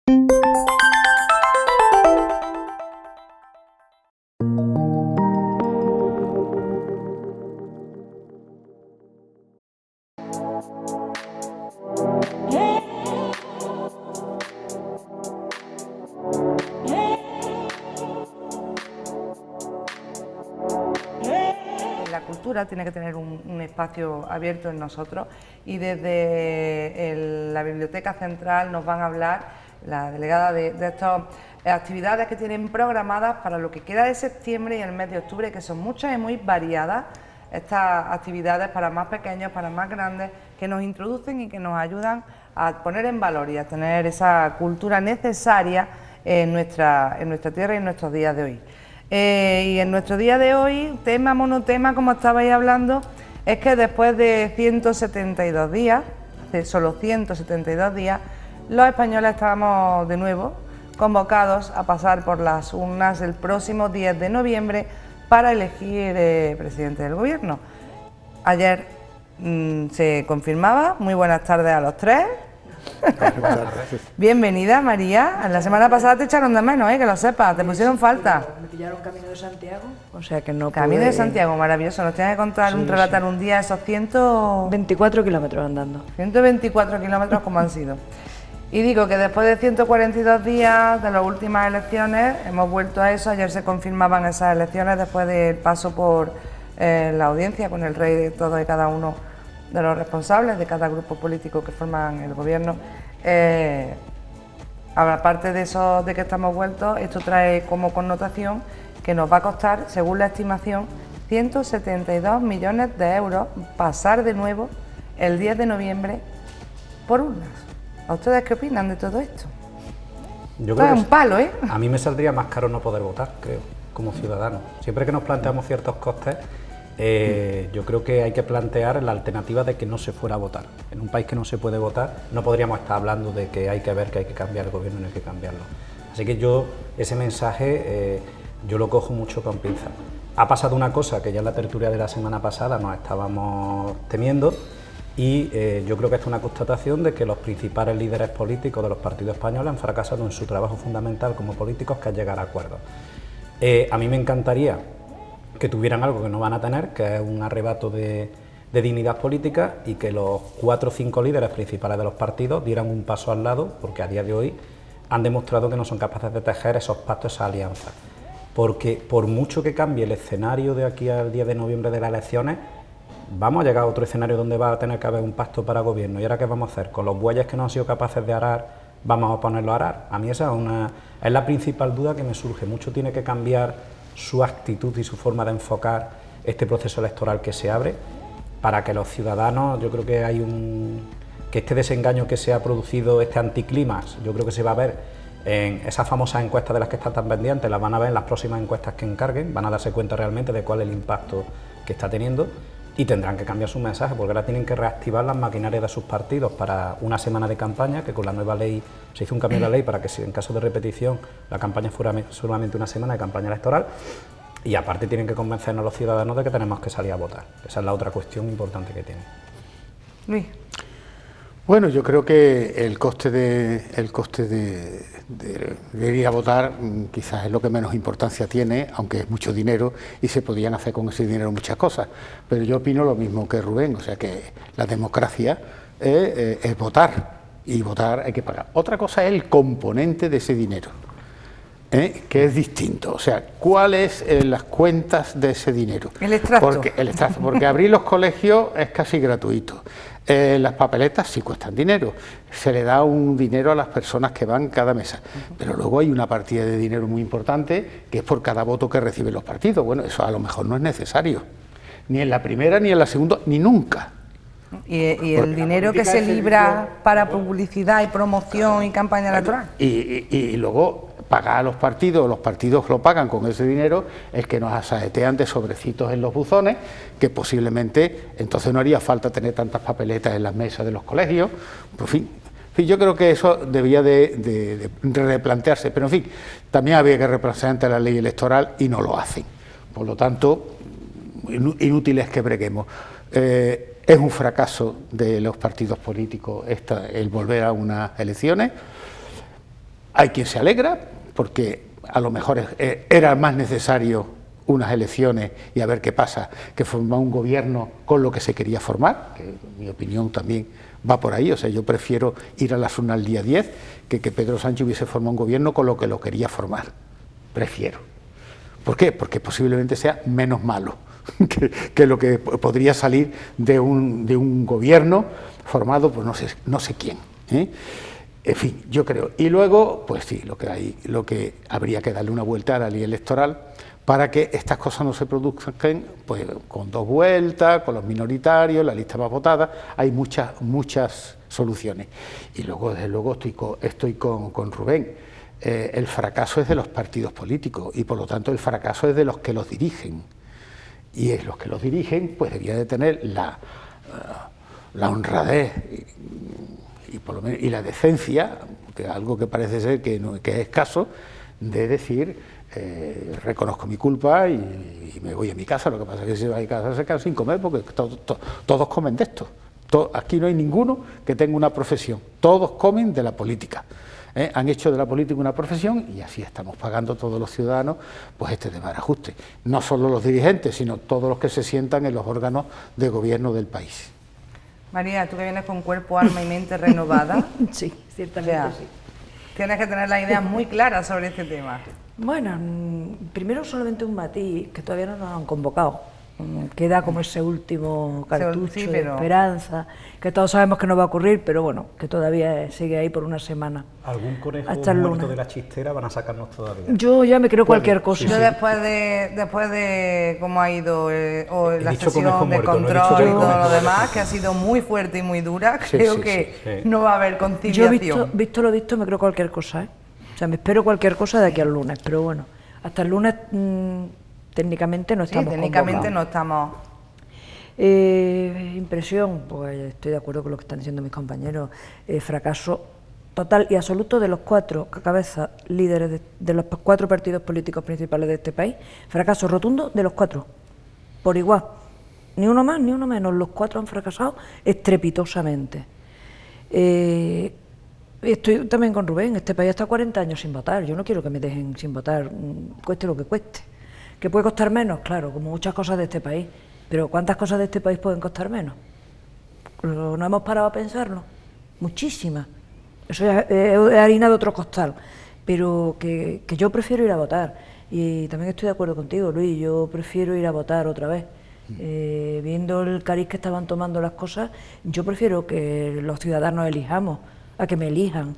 La cultura tiene que tener un espacio abierto en nosotros y desde la Biblioteca Central nos van a hablar la delegada de estas actividades que tienen programadas para lo que queda de septiembre y el mes de octubre, que son muchas y muy variadas. Estas actividades para más pequeños, para más grandes, que nos introducen y que nos ayudan a poner en valor y a tener esa cultura necesaria en nuestra tierra y en nuestros días de hoy. Y en nuestro día de hoy, tema monotema, como estabais hablando, es que después de 172 días, de solo 172 días, los españoles estábamos de nuevo convocados a pasar por las urnas el próximo 10 de noviembre para elegir presidente del gobierno. Ayer se confirmaba. Muy buenas tardes a los tres. Bienvenida, María. La semana pasada te echaron de menos, que lo sepas, te pusieron falta. Me pillaron camino de Santiago, o sea que no Camino pude... de Santiago, maravilloso. Nos tienes que contar, Sí, relatar un día esos 24 kilómetros andando. 124 kilómetros como han sido. Y digo que después de 142 días de las últimas elecciones, hemos vuelto a eso. Ayer se confirmaban esas elecciones después del paso por la audiencia con el rey de todos y cada uno de los responsables de cada grupo político que forman el gobierno. Aparte de eso, de que estamos vueltos, esto trae como connotación que nos va a costar, según la estimación, 172 millones de euros pasar de nuevo el 10 de noviembre por urnas. ¿A ustedes qué opinan de todo esto? Yo creo que es un palo, ¿eh? A mí me saldría más caro no poder votar, creo, como ciudadano. Siempre que nos planteamos ciertos costes, yo creo que hay que plantear la alternativa de que no se fuera a votar. En un país que no se puede votar, no podríamos estar hablando de que hay que ver que hay que cambiar el gobierno y no hay que cambiarlo. Así que yo, ese mensaje, yo lo cojo mucho con pinzas. Ha pasado una cosa que ya en la tertulia de la semana pasada nos estábamos temiendo, y yo creo que es una constatación de que los principales líderes políticos de los partidos españoles han fracasado en su trabajo fundamental como políticos, que es llegar a acuerdos. A mí me encantaría que tuvieran algo que no van a tener, que es un arrebato de dignidad política, y que los 4 o 5 líderes principales de los partidos dieran un paso al lado, porque a día de hoy han demostrado que no son capaces de tejer esos pactos, esas alianzas. Porque por mucho que cambie el escenario de aquí al 10 de noviembre de las elecciones, vamos a llegar a otro escenario donde va a tener que haber un pacto para gobierno. ¿Y ahora qué vamos a hacer? Con los bueyes que no han sido capaces de arar, ¿vamos a ponerlos a arar? A mí esa es la principal duda que me surge. Mucho tiene que cambiar su actitud y su forma de enfocar este proceso electoral que se abre, para que los ciudadanos, yo creo que que este desengaño que se ha producido, este anticlímax, yo creo que se va a ver en esas famosas encuestas de las que están tan pendientes. Las van a ver en las próximas encuestas que encarguen, van a darse cuenta realmente de cuál es el impacto que está teniendo. Y tendrán que cambiar su mensaje, porque ahora tienen que reactivar las maquinarias de sus partidos para una semana de campaña, que con la nueva ley se hizo un cambio en la ley para que, si en caso de repetición, la campaña fuera solamente una semana de campaña electoral. Y aparte tienen que convencernos a los ciudadanos de que tenemos que salir a votar. Esa es la otra cuestión importante que tienen. Luis. Bueno, yo creo que el coste de ir a votar quizás es lo que menos importancia tiene, aunque es mucho dinero y se podían hacer con ese dinero muchas cosas. Pero yo opino lo mismo que Rubén, o sea que la democracia es votar, y votar hay que pagar. Otra cosa es el componente de ese dinero, que es distinto. O sea, ¿cuáles las cuentas de ese dinero? El extracto. Porque abrir los colegios es casi gratuito. Las papeletas sí cuestan dinero, se le da un dinero a las personas que van cada mesa, pero luego hay una partida de dinero muy importante que es por cada voto que reciben los partidos. Bueno, eso a lo mejor no es necesario, ni en la primera, ni en la segunda, ni nunca. Y el dinero que se libra para publicidad y promoción y campaña electoral. Y luego pagar a los partidos lo pagan con ese dinero, es que nos asaetean de sobrecitos en los buzones, que posiblemente entonces no haría falta tener tantas papeletas en las mesas de los colegios. Pues, en fin, yo creo que eso debía de replantearse, pero en fin, también había que replantear ante la ley electoral y no lo hacen. Por lo tanto, inútil es que breguemos. Es un fracaso de los partidos políticos el volver a unas elecciones. Hay quien se alegra porque a lo mejor era más necesario unas elecciones y a ver qué pasa, que formar un gobierno con lo que se quería formar, que mi opinión también va por ahí. O sea, yo prefiero ir a las urnas el día 10 que Pedro Sánchez hubiese formado un gobierno con lo que lo quería formar. Prefiero. ¿Por qué? Porque posiblemente sea menos malo que lo que podría salir de un gobierno formado por no sé quién, ¿eh? En fin, yo creo. Y luego, pues sí, lo que habría que darle una vuelta a la ley electoral para que estas cosas no se produzcan, pues con 2 vueltas, con los minoritarios, la lista más votada. Hay muchas soluciones. Y luego, desde luego, estoy con Rubén. El fracaso es de los partidos políticos y, por lo tanto, el fracaso es de los que los dirigen. Y es los que los dirigen, pues debía de tener la honradez y la decencia, que algo que parece ser que es escaso, de decir, reconozco mi culpa y me voy a mi casa. Lo que pasa es que si se va a mi casa se queda sin comer, porque todos comen de esto. Aquí no hay ninguno que tenga una profesión, todos comen de la política. Han hecho de la política una profesión y así estamos pagando todos los ciudadanos pues este desbarajuste. No solo los dirigentes, sino todos los que se sientan en los órganos de gobierno del país. María, tú que vienes con cuerpo, alma y mente renovada. Sí, ciertamente sí. Tienes que tener las ideas muy claras sobre este tema. Bueno, primero solamente un matiz, que todavía no nos han convocado. Queda como ese último cartucho de esperanza, que todos sabemos que no va a ocurrir, pero bueno, que todavía sigue ahí por una semana. ¿Algún conejo hasta el muerto lunes de la chistera van a sacarnos todavía? Yo ya me creo cualquier cosa. Yo después de cómo ha ido la sesión de muerto, control y todo lo demás, que ha sido muy fuerte y muy dura, creo que no va a haber conciliación. Yo visto lo visto me creo cualquier cosa, ¿eh? O sea, me espero cualquier cosa de aquí al lunes, pero bueno, hasta el lunes técnicamente no estamos técnicamente no estamos. Impresión, pues estoy de acuerdo con lo que están diciendo mis compañeros. Fracaso total y absoluto de los 4 cabezas líderes de los 4 partidos políticos principales de este país. Fracaso rotundo de los 4, por igual. Ni uno más ni uno menos. Los 4 han fracasado estrepitosamente. Estoy también con Rubén. Este país está 40 años sin votar. Yo no quiero que me dejen sin votar, cueste lo que cueste. ¿Que puede costar menos? Claro, como muchas cosas de este país. Pero ¿cuántas cosas de este país pueden costar menos? ¿No hemos parado a pensarlo? Muchísimas. Eso es harina de otro costal. Pero que yo prefiero ir a votar. Y también estoy de acuerdo contigo, Luis. Yo prefiero ir a votar otra vez. Viendo el cariz que estaban tomando las cosas, yo prefiero que los ciudadanos elijamos, a que me elijan.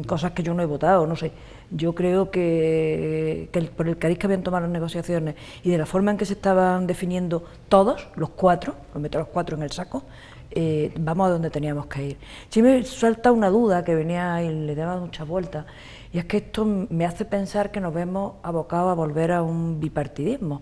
Cosas que yo no he votado, no sé. Yo creo que por el cariz que habían tomado las negociaciones y de la forma en que se estaban definiendo todos, los 4, los meto a los 4 en el saco, vamos a donde teníamos que ir. Sí me suelta una duda que venía y le daba muchas vueltas, y es que esto me hace pensar que nos vemos abocados a volver a un bipartidismo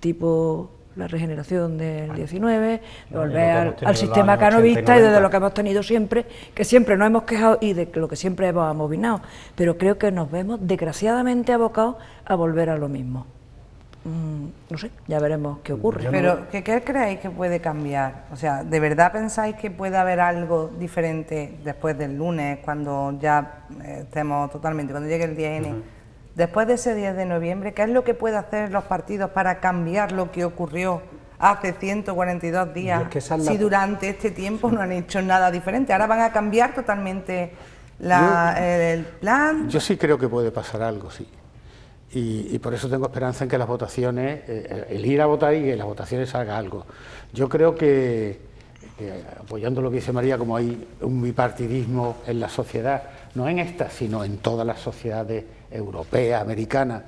tipo la regeneración del 19, volver al sistema canovista y de lo que hemos tenido siempre, que siempre nos hemos quejado y de lo que siempre hemos abominado, pero creo que nos vemos desgraciadamente abocados a volver a lo mismo. No sé, ya veremos qué ocurre. Pero, ¿qué creéis que puede cambiar? O sea, ¿de verdad pensáis que puede haber algo diferente después del lunes, cuando ya estemos totalmente, cuando llegue el día N? Después de ese 10 de noviembre, ¿qué es lo que pueden hacer los partidos para cambiar lo que ocurrió hace 142 días si durante este tiempo no han hecho nada diferente? Ahora van a cambiar totalmente el plan. Yo sí creo que puede pasar algo, sí. Y por eso tengo esperanza en que las votaciones, el ir a votar y que las votaciones salga algo. Yo creo que apoyando lo que dice María, como hay un bipartidismo en la sociedad, no en esta, sino en todas las sociedades europeas, americanas,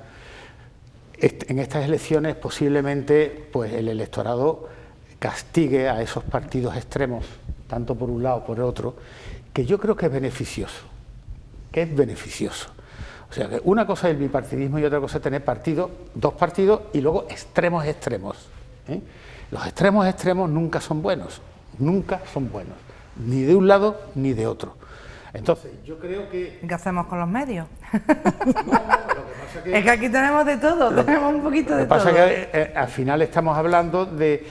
en estas elecciones posiblemente pues el electorado castigue a esos partidos extremos, tanto por un lado como por otro, que yo creo que es beneficioso, O sea, que una cosa es el bipartidismo y otra cosa es tener partidos, 2 partidos y luego extremos. Los extremos nunca son buenos, ni de un lado ni de otro. Entonces, yo creo que... ¿Qué hacemos con los medios? No, lo que pasa Es que aquí tenemos de todo, tenemos un poquito de todo. Lo que pasa es que al final estamos hablando de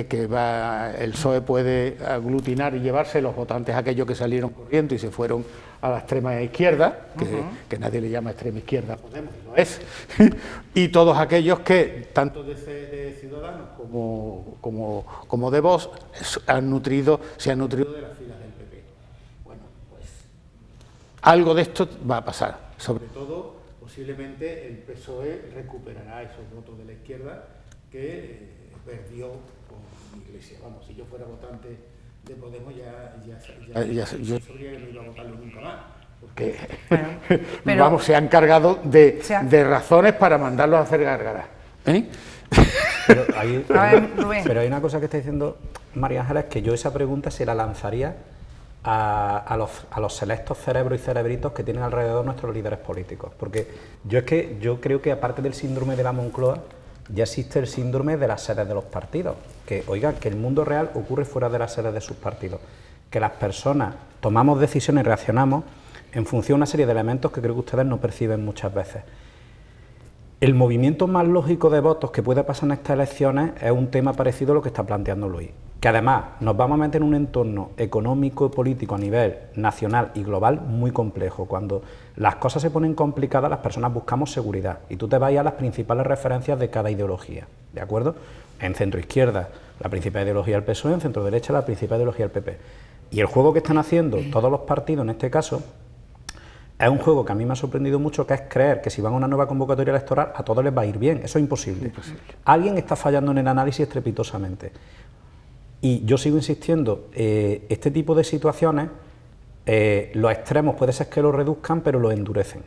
que el PSOE puede aglutinar y llevarse los votantes aquellos que salieron corriendo y se fueron a la extrema izquierda, que nadie le llama extrema izquierda, Podemos, lo es, y todos aquellos que, tanto de Ciudadanos como de Vox, se han nutrido de las filas del PP. Bueno, pues algo de esto va a pasar, sobre todo posiblemente el PSOE recuperará esos votos de la izquierda que perdió con Iglesias. Vamos, si yo fuera votante de Podemos yo sabría que no iba a votarlo nunca más, porque pero vamos, se han cargado de razones para mandarlos a hacer gárgaras. Pero Rubén. hay una cosa que está diciendo María Ángeles, que yo esa pregunta se la lanzaría a los selectos cerebros y cerebritos que tienen alrededor nuestros líderes políticos, porque yo creo que aparte del síndrome de la Moncloa ya existe el síndrome de las sedes de los partidos, que oigan, que el mundo real ocurre fuera de las sedes de sus partidos, que las personas tomamos decisiones y reaccionamos en función de una serie de elementos que creo que ustedes no perciben muchas veces. El movimiento más lógico de votos que puede pasar en estas elecciones es un tema parecido a lo que está planteando Luis, que además nos vamos a meter en un entorno económico y político a nivel nacional y global muy complejo. Cuando las cosas se ponen complicadas, las personas buscamos seguridad y tú te vas a las principales referencias de cada ideología, ¿de acuerdo? En centro izquierda, la principal ideología del PSOE, en centro derecha, la principal ideología del PP. Y el juego que están haciendo todos los partidos en este caso es un juego que a mí me ha sorprendido mucho, que es creer que si van a una nueva convocatoria electoral a todos les va a ir bien. Eso es imposible. Alguien está fallando en el análisis estrepitosamente. Y yo sigo insistiendo, este tipo de situaciones, los extremos puede ser que lo reduzcan, pero lo endurecen.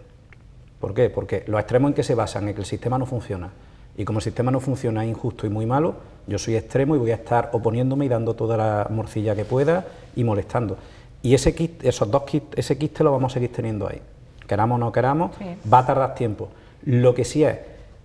¿Por qué? Porque los extremos en que se basan en que el sistema no funciona. Y como el sistema no funciona, es injusto y muy malo, yo soy extremo y voy a estar oponiéndome y dando toda la morcilla que pueda y molestando. Y ese quiste lo vamos a seguir teniendo ahí. Queramos o no queramos, sí. Va a tardar tiempo. Lo que sí es,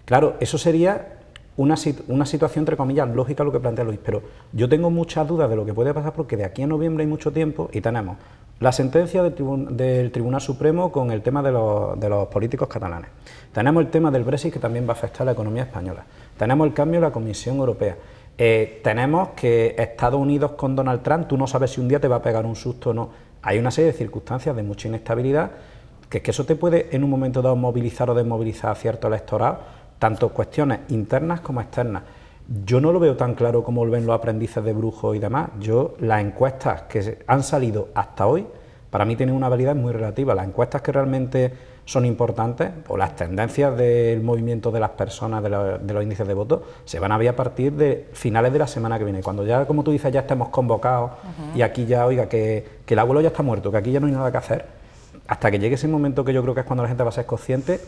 claro, eso sería una situación, entre comillas, lógica lo que plantea Luis, pero yo tengo muchas dudas de lo que puede pasar porque de aquí a noviembre hay mucho tiempo y tenemos la sentencia del Tribunal Supremo con el tema de los políticos catalanes. Tenemos el tema del Brexit, que también va a afectar a la economía española. Tenemos el cambio de la Comisión Europea. Tenemos que Estados Unidos con Donald Trump, tú no sabes si un día te va a pegar un susto o no. Hay una serie de circunstancias de mucha inestabilidad, que es que eso te puede en un momento dado movilizar o desmovilizar a cierto electorado, tanto cuestiones internas como externas. Yo no lo veo tan claro como lo ven los aprendices de Brujo y demás. Las encuestas que han salido hasta hoy, para mí tienen una validez muy relativa. Las encuestas que realmente son importantes, o las tendencias del movimiento de las personas, de los índices de voto, se van a ver a partir de finales de la semana que viene. Cuando ya, como tú dices, ya estemos convocados y aquí ya, oiga, que el abuelo ya está muerto, que aquí ya no hay nada que hacer, hasta que llegue ese momento que yo creo que es cuando la gente va a ser consciente.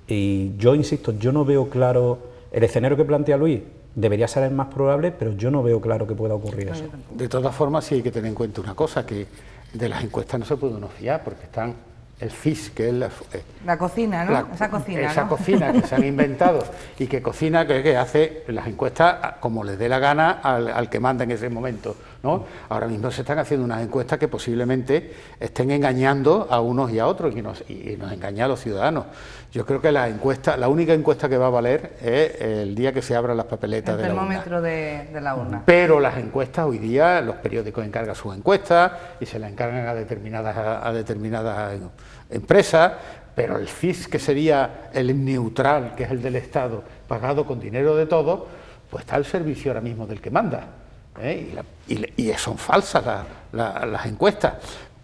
Y yo insisto, yo no veo claro el escenario que plantea Luis. Debería ser el más probable, pero yo no veo claro que pueda ocurrir eso. De todas formas, sí hay que tener en cuenta una cosa, que de las encuestas no se puede uno fiar, porque están el FIS, que es la cocina, ¿no? Esa cocina que se han inventado y que cocina, que hace las encuestas como les dé la gana al que manda en ese momento, ¿no? Ahora mismo se están haciendo unas encuestas que posiblemente estén engañando a unos y a otros y nos engañan a los ciudadanos. Yo creo que la única encuesta que va a valer es el día que se abran las papeletas de la urna. El termómetro de la urna. Pero las encuestas hoy día, los periódicos encargan sus encuestas y se las encargan a determinadas empresas, pero el FIS, que sería el neutral, que es el del Estado, pagado con dinero de todos, pues está al servicio ahora mismo del que manda. Y son falsas las encuestas.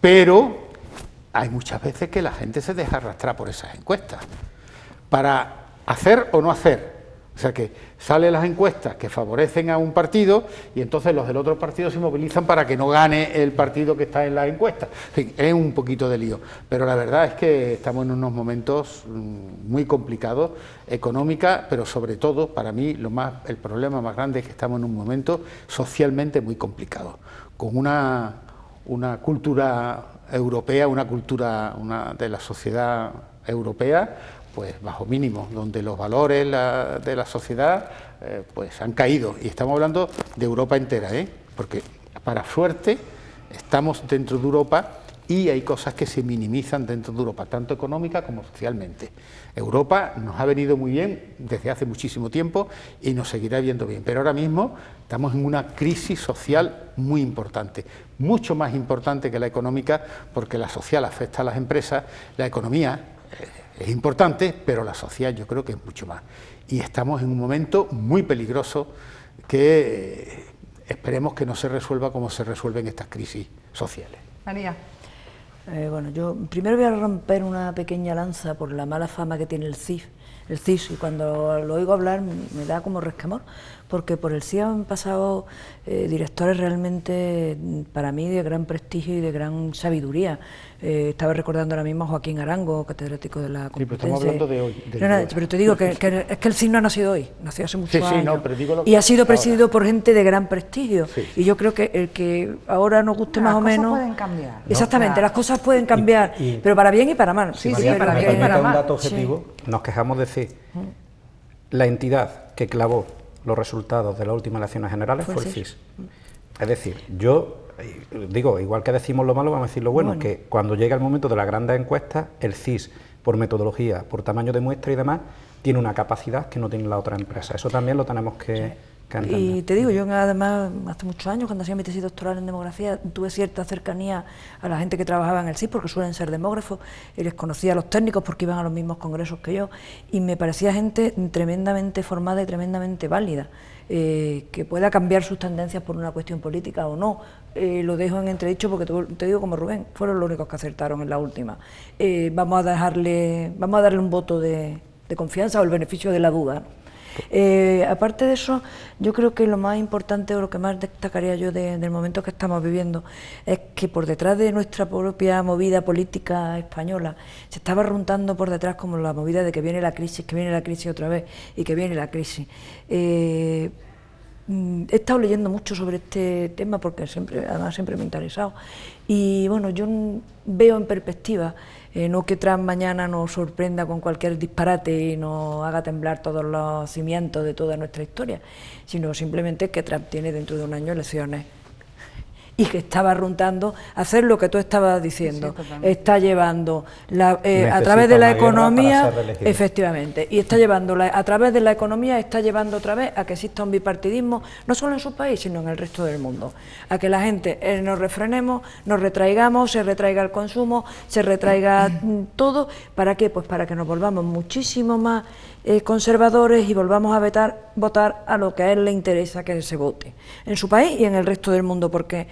Pero hay muchas veces que la gente se deja arrastrar por esas encuestas, para hacer o no hacer. O sea que salen las encuestas que favorecen a un partido y entonces los del otro partido se movilizan para que no gane el partido que está en la encuesta. En fin, es un poquito de lío, pero la verdad es que estamos en unos momentos muy complicados, económica, pero sobre todo, para mí, el problema más grande es que estamos en un momento socialmente muy complicado, con una cultura europea, una cultura de la sociedad europea, pues bajo mínimo, donde los valores de la sociedad pues han caído, y estamos hablando de Europa entera, porque para suerte estamos dentro de Europa y hay cosas que se minimizan dentro de Europa, tanto económica como socialmente. Europa nos ha venido muy bien desde hace muchísimo tiempo y nos seguirá viendo bien, pero ahora mismo estamos en una crisis social muy importante, mucho más importante que la económica, porque la social afecta a las empresas, la economía es importante, pero la social yo creo que es mucho más. Y estamos en un momento muy peligroso que esperemos que no se resuelva como se resuelven estas crisis sociales. María. Bueno, yo primero voy a romper una pequeña lanza por la mala fama que tiene el CIS, y cuando lo oigo hablar me da como resquemor, porque por el CIS han pasado directores realmente para mí de gran prestigio y de gran sabiduría. Estaba recordando ahora mismo a Joaquín Arango, catedrático de la Complutense. Sí, pero estamos hablando de hoy. Pero te digo que es que el CIS no ha nacido hoy, nació hace muchos años. No, pero digo y ha sido presidido por gente de gran prestigio. Sí. Y yo creo que el que ahora nos guste más o menos... Las cosas pueden cambiar. Exactamente, las cosas pueden cambiar, pero para bien y para mal. Sí, María, para me bien y permite para un mal. dato objetivo, nos quejamos de decir, la entidad que clavó los resultados de las últimas elecciones generales fue el CIS. Es decir, yo digo, igual que decimos lo malo, vamos a decir lo bueno, que cuando llega el momento de las grandes encuestas, el CIS, por metodología, por tamaño de muestra y demás, tiene una capacidad que no tienen las otras empresas. Eso también lo tenemos que entender. Y te digo, yo además, hace muchos años, cuando hacía mi tesis doctoral en demografía, tuve cierta cercanía a la gente que trabajaba en el CIS, porque suelen ser demógrafos, y les conocía a los técnicos porque iban a los mismos congresos que yo, y me parecía gente tremendamente formada y tremendamente válida. Que pueda cambiar sus tendencias por una cuestión política o no, lo dejo en entredicho porque te digo como Rubén, fueron los únicos que acertaron en la última. Vamos a darle un voto de confianza o el beneficio de la duda. Aparte de eso, yo creo que lo más importante o lo que más destacaría yo del momento que estamos viviendo es que por detrás de nuestra propia movida política española se estaba runtando por detrás como la movida de que viene la crisis otra vez y que viene la crisis. He estado leyendo mucho sobre este tema porque además siempre me ha interesado y bueno, yo veo en perspectiva no que Trump mañana nos sorprenda con cualquier disparate y nos haga temblar todos los cimientos de toda nuestra historia, sino simplemente que Trump tiene dentro de un año elecciones y que estaba runtando hacer lo que tú estabas diciendo, está llevando a través de la economía, efectivamente, y está llevando a través de la economía, está llevando otra vez a que exista un bipartidismo, no solo en su país, sino en el resto del mundo, a que la gente nos refrenemos, nos retraigamos, se retraiga el consumo, se retraiga todo, ¿para qué? Pues para que nos volvamos muchísimo más conservadores y volvamos a votar a lo que a él le interesa que se vote, en su país y en el resto del mundo, porque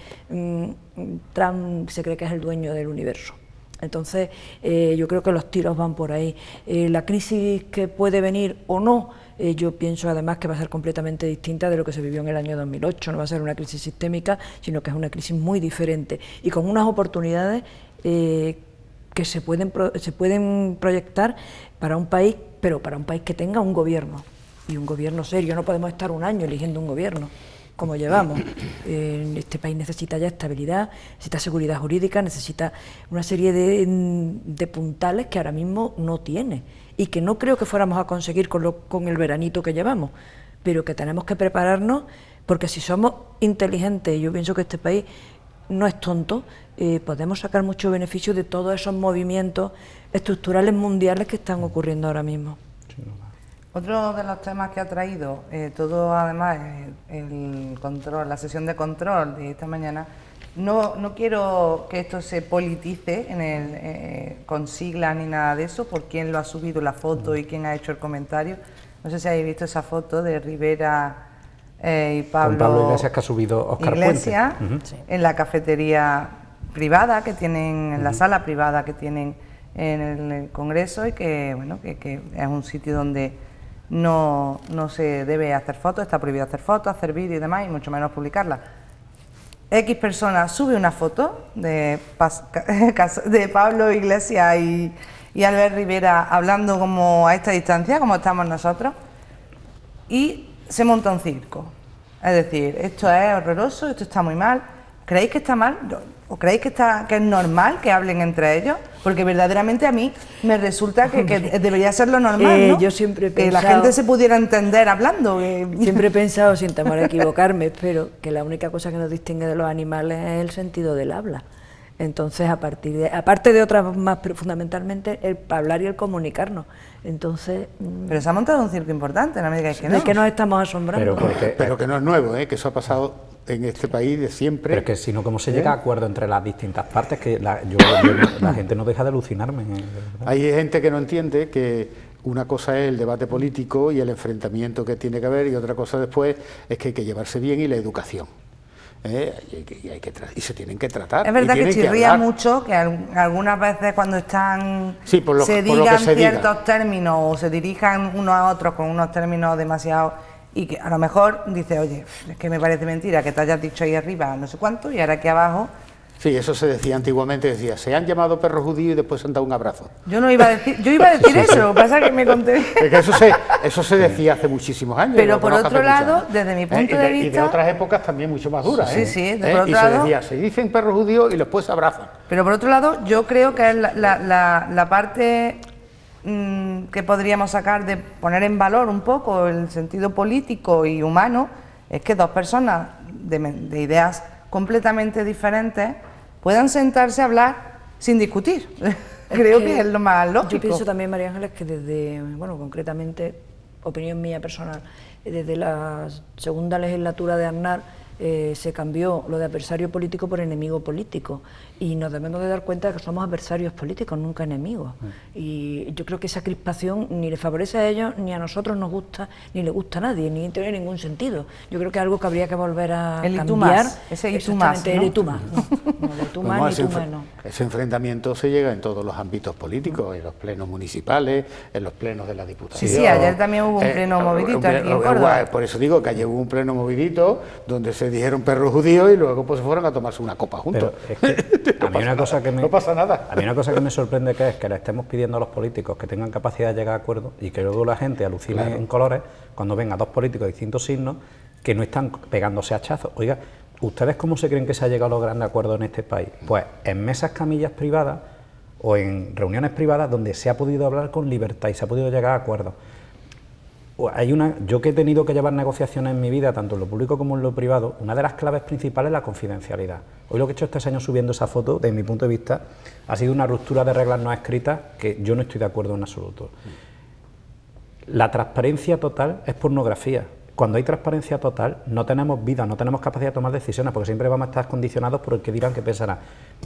Trump se cree que es el dueño del universo. Entonces, yo creo que los tiros van por ahí. La crisis que puede venir o no, yo pienso además que va a ser completamente distinta de lo que se vivió en el año 2008, no va a ser una crisis sistémica, sino que es una crisis muy diferente y con unas oportunidades que se pueden proyectar para un país, pero para un país que tenga un gobierno, y un gobierno serio. No podemos estar un año eligiendo un gobierno, como llevamos. Este país necesita ya estabilidad, necesita seguridad jurídica, necesita una serie de puntales que ahora mismo no tiene, y que no creo que fuéramos a conseguir con el veranito que llevamos, pero que tenemos que prepararnos, porque si somos inteligentes, y yo pienso que este país no es tonto, podemos sacar mucho beneficio de todos esos movimientos estructurales mundiales que están ocurriendo ahora mismo. Otro de los temas que ha traído, todo además el control, la sesión de control de esta mañana, no quiero que esto se politice con siglas ni nada de eso, por quién lo ha subido la foto y quién ha hecho el comentario. No sé si habéis visto esa foto de Rivera y Pablo Iglesias, que ha subido Óscar Iglesias, Puente. en la cafetería privada que tienen, en la sala privada que tienen en el Congreso, y que bueno, que es un sitio donde no se debe hacer fotos, está prohibido hacer fotos, hacer vídeos y demás, y mucho menos publicarlas. X persona sube una foto de Pablo Iglesias y Albert Rivera hablando como a esta distancia, como estamos nosotros, y se monta un circo. Es decir, esto es horroroso, esto está muy mal. ¿Creéis que está mal? ¿O creéis que es normal que hablen entre ellos? Porque verdaderamente a mí me resulta que debería ser lo normal, ¿no? Yo siempre he pensado, que la gente se pudiera entender hablando. Siempre he pensado, sin temor a equivocarme, pero que la única cosa que nos distingue de los animales es el sentido del habla. Entonces, aparte de otras más, pero fundamentalmente el hablar y el comunicarnos. Entonces... Pero se ha montado un circo importante, no me digáis que no. ¿De qué nos estamos asombrando? Pero que no es nuevo, que eso ha pasado en este país de siempre. Pero es que si no, ¿cómo se llega a acuerdo entre las distintas partes? Que la gente no deja de alucinarme. Hay gente que no entiende que una cosa es el debate político y el enfrentamiento que tiene que haber, y otra cosa después es que hay que llevarse bien y la educación. Y se tienen que tratar. Es verdad que chirría mucho que algunas veces cuando están se digan ciertos términos o se dirijan unos a otros con unos términos demasiado, y que a lo mejor dice, oye, es que me parece mentira que te hayas dicho ahí arriba no sé cuánto y ahora aquí abajo. Sí, eso se decía antiguamente, decía, se han llamado perros judíos y después se han dado un abrazo. Yo iba a decir eso, lo que pasa es que me conté. Es que eso se decía hace muchísimos años. Pero por otro lado, desde mi punto de vista... Y de otras épocas también mucho más duras. Sí, por otro y lado, se decía, se dicen perros judíos y después se abrazan. Pero por otro lado, yo creo que es la parte que podríamos sacar de poner en valor un poco el sentido político y humano, es que dos personas de ideas completamente diferentes puedan sentarse a hablar sin discutir. Creo que es lo más lógico. Yo pienso también, María Ángeles, que desde, concretamente, opinión mía personal, desde la segunda legislatura de Aznar se cambió lo de adversario político por enemigo político, y nos debemos de dar cuenta de que somos adversarios políticos, nunca enemigos. Y yo creo que esa crispación ni le favorece a ellos, ni a nosotros nos gusta, ni le gusta a nadie, ni tiene ningún sentido. Yo creo que es algo que habría que volver a cambiar. Ese y tú más, ¿no? El y tú más, no de tú más ni tú menos. Ese enfrentamiento se llega en todos los ámbitos políticos, en los plenos municipales, en los plenos de la Diputación. Sí, ayer también hubo un pleno movidito aquí en Córdoba. Por eso digo que ayer hubo un pleno movidito donde se dijeron perros judíos y luego pues se fueron a tomarse una copa juntos. Pero es que a mí no pasa nada. A mí una cosa que me sorprende es que le estemos pidiendo a los políticos que tengan capacidad de llegar a acuerdos y que luego la gente alucine en colores cuando ven a dos políticos de distintos signos que no están pegándose hachazos. Oiga, ¿ustedes cómo se creen que se ha llegado a los grandes acuerdos en este país? Pues en mesas camillas privadas o en reuniones privadas donde se ha podido hablar con libertad y se ha podido llegar a acuerdos. Yo que he tenido que llevar negociaciones en mi vida, tanto en lo público como en lo privado, una de las claves principales es la confidencialidad. Hoy lo que he hecho este año subiendo esa foto, desde mi punto de vista, ha sido una ruptura de reglas no escritas que yo no estoy de acuerdo en absoluto. La transparencia total es pornografía. Cuando hay transparencia total, no tenemos vida, no tenemos capacidad de tomar decisiones, porque siempre vamos a estar condicionados por el que dirán, que pensarán.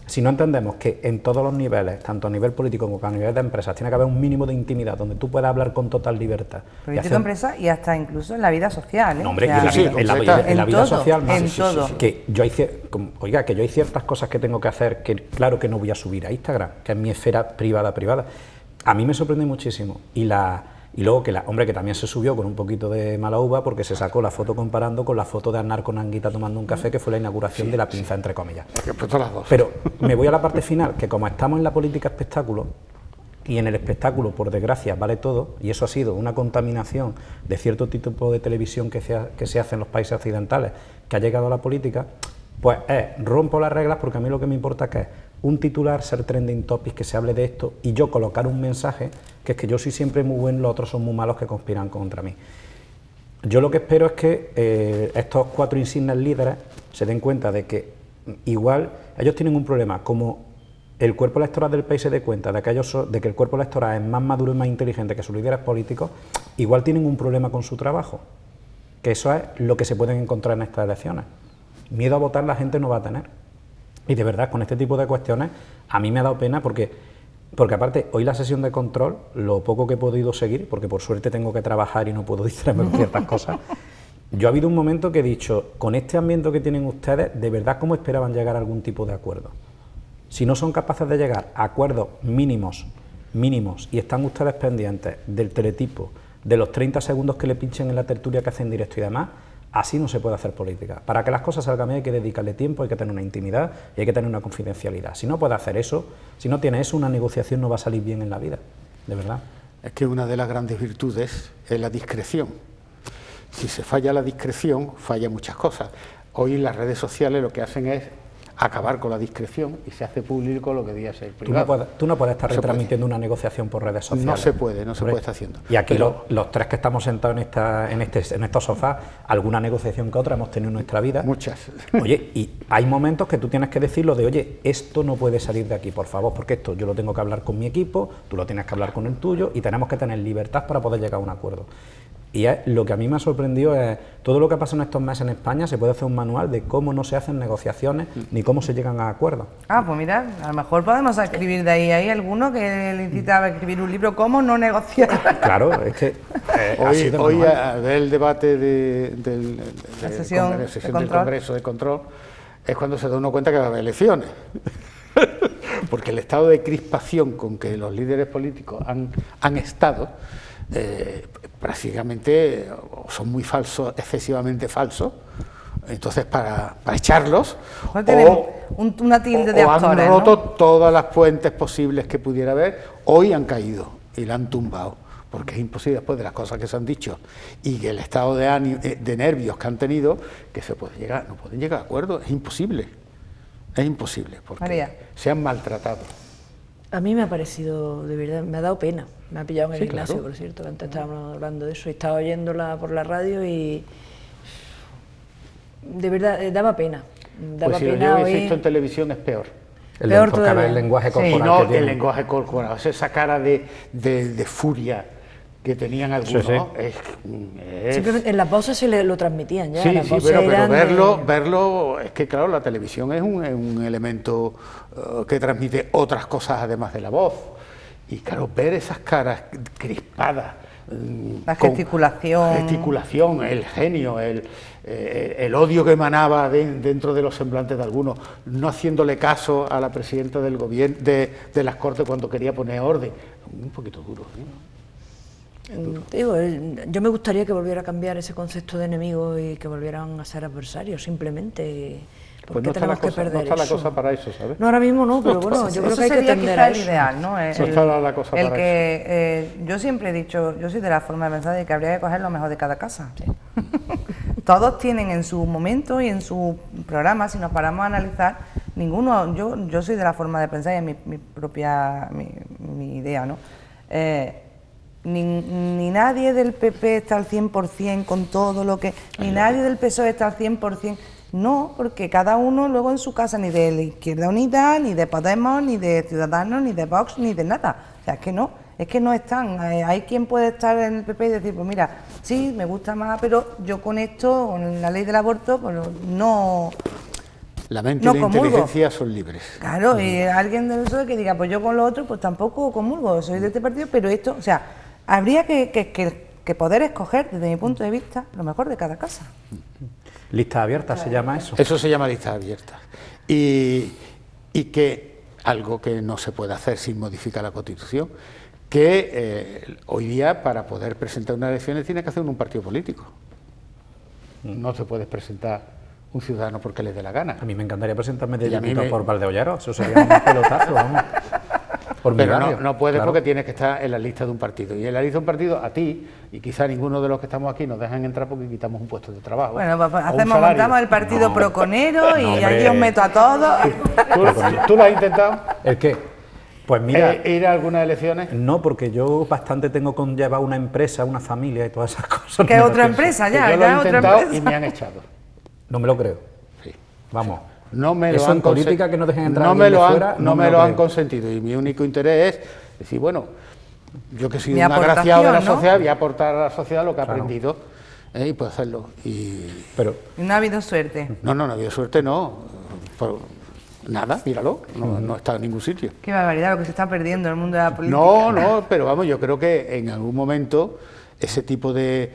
Si no entendemos que en todos los niveles, tanto a nivel político como a nivel de empresas, tiene que haber un mínimo de intimidad donde tú puedas hablar con total libertad. Político, empresa y hasta incluso en la vida social. No, hombre, en la vida social más. Que yo hay ciertas cosas que tengo que hacer que claro que no voy a subir a Instagram, que es mi esfera privada. A mí me sorprende muchísimo. Y luego que que también se subió con un poquito de mala uva porque se sacó la foto comparando con la foto de Aznar con Anguita tomando un café, que fue la inauguración de la pinza, entre comillas. Pero me voy a la parte final, que como estamos en la política espectáculo, y en el espectáculo, por desgracia, vale todo, y eso ha sido una contaminación de cierto tipo de televisión que se hace en los países occidentales, que ha llegado a la política, pues rompo las reglas, porque a mí lo que me importa es un titular, ser trending topic, que se hable de esto, y yo colocar un mensaje, que es que yo soy siempre muy bueno, los otros son muy malos que conspiran contra mí. Yo lo que espero es que estos 4 insignes líderes se den cuenta de que igual ellos tienen un problema, como el cuerpo electoral del país se dé cuenta de que el cuerpo electoral es más maduro y más inteligente que sus líderes políticos, igual tienen un problema con su trabajo, que eso es lo que se pueden encontrar en estas elecciones. Miedo a votar la gente no va a tener. Y de verdad, con este tipo de cuestiones, a mí me ha dado pena porque aparte, hoy la sesión de control, lo poco que he podido seguir, porque por suerte tengo que trabajar y no puedo distraerme con ciertas cosas, yo ha habido un momento que he dicho, con este ambiente que tienen ustedes, de verdad, ¿cómo esperaban llegar a algún tipo de acuerdo? Si no son capaces de llegar a acuerdos mínimos, y están ustedes pendientes del teletipo, de los 30 segundos que le pinchen en la tertulia que hacen directo y demás, así no se puede hacer política. Para que las cosas salgan bien hay que dedicarle tiempo, hay que tener una intimidad y hay que tener una confidencialidad. Si no puede hacer eso, si no tiene eso, una negociación no va a salir bien en la vida, de verdad. Es que una de las grandes virtudes es la discreción. Si se falla la discreción, falla muchas cosas. Hoy las redes sociales lo que hacen es acabar con la discreción y se hace público lo que debía ser privado. Tú no puedes estar No se retransmitiendo una negociación por redes sociales. No se puede estar haciendo. Y aquí los tres que estamos sentados en estos sofás, alguna negociación que otra hemos tenido en nuestra vida. Muchas. Oye, y hay momentos que tú tienes que decirlo de, oye, esto no puede salir de aquí, por favor, porque esto yo lo tengo que hablar con mi equipo, tú lo tienes que hablar con el tuyo y tenemos que tener libertad para poder llegar a un acuerdo. Y lo que a mí me ha sorprendido es todo lo que ha pasado en estos meses en España. Se puede hacer un manual de cómo no se hacen negociaciones ni cómo se llegan a acuerdos. Ah, pues mira, a lo mejor podemos escribir de ahí. Hay alguno que le incita a escribir un libro, ¿cómo no negociar? Claro, es que hoy a ver el debate del sesión de Congreso de Control es cuando se da uno cuenta que va a haber elecciones. Porque el estado de crispación con que los líderes políticos han estado prácticamente son muy falsos, excesivamente falsos. Entonces para echarlos una tilde de actores, han roto, ¿no? Todas las fuentes posibles que pudiera haber, hoy han caído y la han tumbado, porque es imposible después de las cosas que se han dicho y que el estado de nervios que han tenido, que no pueden llegar a acuerdos, es imposible, porque María. se han maltratado. A mí me ha parecido, de verdad, me ha dado pena. Me ha pillado en el gimnasio, claro. por cierto, que antes estábamos hablando de eso y estaba oyéndola por la radio y de verdad daba pena. Daba Pues si pena lo yo he oír- visto en televisión es peor. Peor porque todavía. el lenguaje Sí. corporal Y no que tiene. el lenguaje corporal, o sea, esa cara de furia que tenían algunos, Sí. es Simplemente en las voces se lo transmitían ya. sí, las sí, voces pero eran de- verlo, es que claro, la televisión es un elemento que transmite otras cosas además de la voz. Y claro, ver esas caras crispadas, La con gesticulación. el genio, el odio que emanaba dentro de los semblantes de algunos, no haciéndole caso a la presidenta del gobierno, de las Cortes cuando quería poner orden, un poquito duro, ¿no? Digo, yo me gustaría que volviera a cambiar ese concepto de enemigo y que volvieran a ser adversarios, simplemente. ¿Por Pues qué tenemos que no perder está la eso? cosa para eso, ¿sabes? No, ahora mismo no, pero bueno, yo creo Eso que hay que sería tender quizá a el eso. ideal, ¿no? No está la cosa para Yo siempre he dicho, yo soy de la forma de pensar de que habría que coger lo mejor de cada casa. Todos tienen en su momento y en su programa, si nos paramos a analizar, ninguno, yo soy de la forma de pensar y es mi propia mi idea, ¿no? Ni nadie del PP está al 100% con todo lo que... Ni nadie del PSOE está al 100%. No, porque cada uno luego en su casa, ni de la Izquierda Unida, ni de Podemos, ni de Ciudadanos, ni de Vox, ni de nada. O sea, es que no están. Hay quien puede estar en el PP y decir, pues mira, sí, me gusta más, pero yo con esto, con la ley del aborto, pues no... La mente No y la comulgo. inteligencia son libres. Claro, y alguien del PSOE que diga, pues yo con lo otro, pues tampoco comulgo, soy de este partido, pero esto, o sea, habría que poder escoger, desde mi punto de vista, lo mejor de cada casa. Lista abierta se llama eso. Eso se llama listas abiertas. Y que algo que no se puede hacer sin modificar la Constitución, que hoy día para poder presentar unas elecciones tiene que hacer un partido político. No se puede presentar un ciudadano porque le dé la gana. A mí me encantaría presentarme de Y a mí diputado me- por Valdeollero, eso sería un pelotazo, vamos. Por mi Pero barrio, no puedes claro. porque tienes que estar en la lista de un partido. Y en la lista de un partido, a ti, y quizá ninguno de los que estamos aquí nos dejan entrar porque quitamos un puesto de trabajo. Bueno, pues o un hacemos, salario. montamos el partido No. proconero y No, allí hombre. os meto a todos. ¿Tú lo has intentado? ¿El qué? Pues mira, ¿Ir a algunas elecciones? no, porque yo bastante tengo conllevado una empresa, una familia y todas esas cosas. Que no es me otra pienso. empresa Que ya, yo lo ya he es otra intentado y empresa. me han echado. No me lo creo. Sí. Vamos. No me lo Eso han en política que no dejen entrar a no alguien me lo de han, fuera, no me lo han creo. consentido y mi único interés es decir, bueno, yo que soy Mi un agraciado de la aportación, ¿no? sociedad, voy a aportar a la sociedad lo que he Claro. aprendido y puedo hacerlo. Y Pero Y no ha habido suerte. no ha habido suerte, no. Nada, míralo, no está en ningún sitio. Qué barbaridad lo que se está perdiendo en el mundo de la política. No, pero vamos, yo creo que en algún momento ese tipo de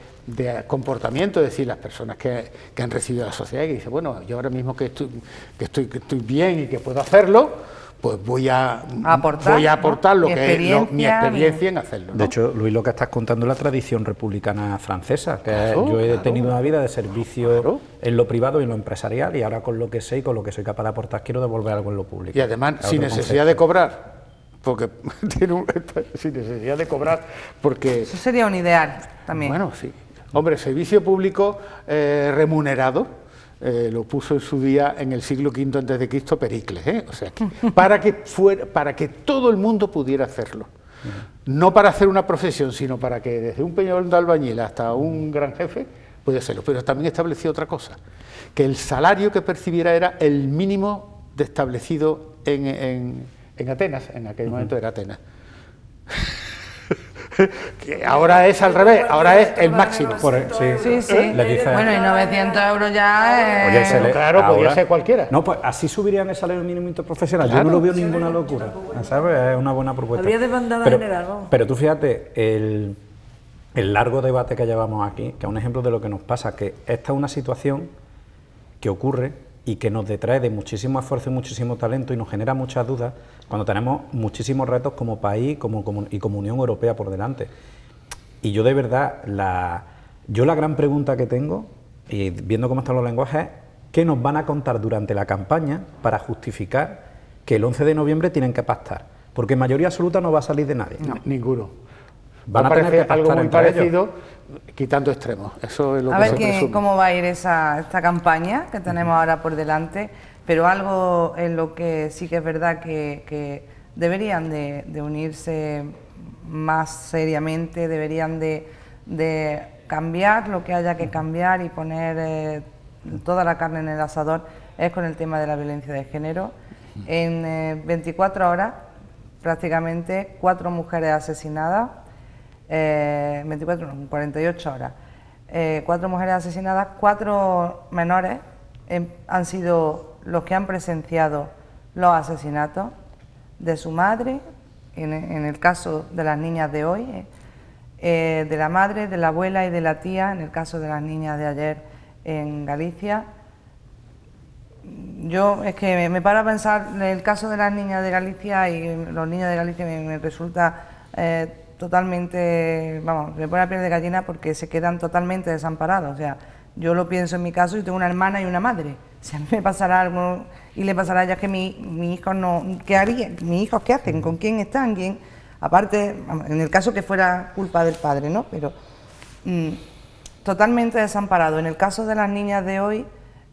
comportamiento, es decir, las personas que han recibido a la sociedad y que dicen, bueno, yo ahora mismo que estoy bien y que puedo hacerlo, pues voy a aportar ¿no? lo Mi que es mi experiencia, experiencia en hacerlo, ¿no? de hecho, Luis, lo que estás contando es la tradición republicana francesa, que Claro, yo he claro. tenido una vida de servicio Claro. en lo privado y en lo empresarial, y ahora con lo que sé y con lo que soy capaz de aportar quiero devolver algo en lo público. Y además Es sin otro necesidad concepto. de cobrar, porque sin necesidad de cobrar, porque Eso sería un ideal también. bueno, sí. Hombre, servicio público remunerado lo puso en su día en el siglo V a.C. Pericles, o sea, para que todo el mundo pudiera hacerlo. No para hacer una profesión, sino para que desde un peñón de albañil hasta un gran jefe pudiera hacerlo. Pero también estableció otra cosa, que el salario que percibiera era el mínimo establecido en Atenas, en aquel momento era Atenas. Que ahora es al revés, ahora es el máximo. Sí. Bueno, y 900 euros ya es... Oye, claro, podría ser cualquiera. No, pues así subirían el salario mínimo interprofesional. Claro. Yo no lo veo ninguna locura, ¿sabes? Es una buena propuesta. Habría desbandada general, vamos. Pero tú fíjate, el largo debate que llevamos aquí, que es un ejemplo de lo que nos pasa, que esta es una situación que ocurre y que nos detrae de muchísimo esfuerzo y muchísimo talento y nos genera muchas dudas cuando tenemos muchísimos retos como país y como Unión Europea por delante. Y yo de verdad, la gran pregunta que tengo, y viendo cómo están los lenguajes, es ¿qué nos van a contar durante la campaña para justificar que el 11 de noviembre tienen que pactar? Porque mayoría absoluta no va a salir de nadie. No, ninguno. Van a tener que pactar algo muy entre parecido, ellos. Quitando extremos. Eso es lo A que ver se presume. cómo va a ir esta campaña que tenemos ahora por delante, pero algo en lo que sí que es verdad que deberían de unirse más seriamente, deberían de cambiar lo que haya que cambiar y poner toda la carne en el asador, es con el tema de la violencia de género. En 24 horas, prácticamente 4 mujeres asesinadas, 48 horas, 4 mujeres asesinadas, 4 menores han sido los que han presenciado los asesinatos de su madre, en el caso de las niñas de hoy, de la madre, de la abuela y de la tía, en el caso de las niñas de ayer en Galicia. Yo es que me paro a pensar en el caso de las niñas de Galicia y los niños de Galicia me resulta totalmente, vamos, me pone la piel de gallina porque se quedan totalmente desamparados. O sea, yo lo pienso en mi caso, yo tengo una hermana y una madre. Si a mí me pasará algo y le pasará a ella, que mi hijo no, ¿qué harían? ¿Mis hijos qué hacen? ¿Con quién están? ¿Quién? Aparte, en el caso que fuera culpa del padre, ¿no? Pero totalmente desamparado. En el caso de las niñas de hoy,